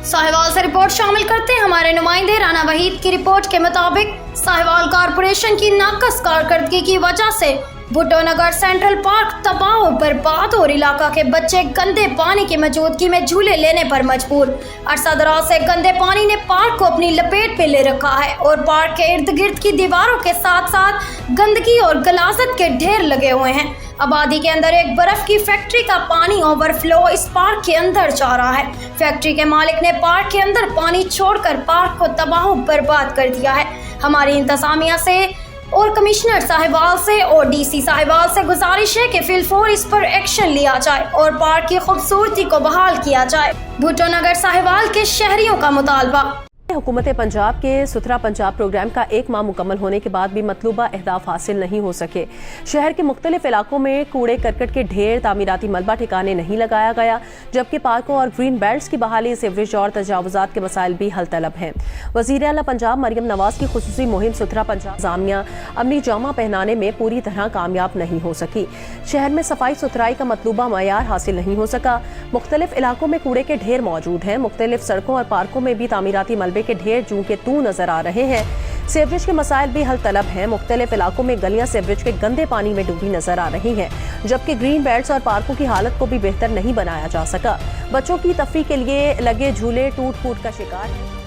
साहिवाल से रिपोर्ट शामिल करते हैं हमारे नुमाइंदे राना वहीद की रिपोर्ट के मुताबिक साहिवाल कॉरपोरेशन की नाकस कारकर्दगी की वजह से भुट्टो नगर सेंट्रल पार्क तबाह और बर्बाद और इलाका के बच्चे गंदे पानी की मौजूदगी में झूले लेने पर मजबूर। अरसा दराज से गंदे पानी ने पार्क को अपनी लपेट में ले रखा है और पार्क के इर्द गिर्द की दीवारों के साथ साथ गंदगी और गलाजत के ढेर लगे हुए हैं। आबादी के अंदर एक बर्फ की फैक्ट्री का पानी ओवरफ्लो इस पार्क के अंदर जा रहा है। फैक्ट्री के मालिक ने पार्क के अंदर पानी छोड़कर पार्क को तबाह बर्बाद कर दिया है। हमारी इंतजामिया से और कमिश्नर साहिवाल से और डीसी साहिवाल से गुजारिश है कि फिलफौर इस पर एक्शन लिया जाए और पार्क की खूबसूरती को बहाल किया जाए। भुट्टो नगर साहिवाल के शहरियों का मुतालबा। हुकूमत पंजाब के सुथरा पंजाब प्रोग्राम का एक माह मुकम्मल होने के बाद भी मतलूबा अहदाफ हासिल नहीं हो सके। शहर के मुख्तलिफ इलाकों में कूड़े करकट के ढेर, तामीराती मलबा ठिकाने नहीं लगाया गया, जबकि पार्कों और ग्रीन बेल्ट्स की बहाली, सीवरेज और तजावुजात के मसाइल भी हल तलब हैं। वज़ीर आला पंजाब मरियम नवाज की खुसूसी मुहिम सुथरा पंजाब जामिया अमली जामा पहनाने में पूरी तरह कामयाब नहीं हो सकी। शहर में सफाई सुथराई का मतलूबा मयार हासिल नहीं हो सका। मुख्तलिफ इलाकों में कूड़े के ढेर मौजूद हैं। मुख्तलिफ सड़कों और पार्कों में भी तामीराती मलबे के ढेर जूं के तू नजर आ रहे हैं। सीवरेज के मसाइल भी हल तलब हैं। मुख्तलिफ इलाकों में गलियां सीवरेज के गंदे पानी में डूबी नजर आ रही हैं, जबकि ग्रीन बेल्ट्स और पार्कों की हालत को भी बेहतर नहीं बनाया जा सका। बच्चों की तफरीह के लिए लगे झूले टूट फूट का शिकार हैं।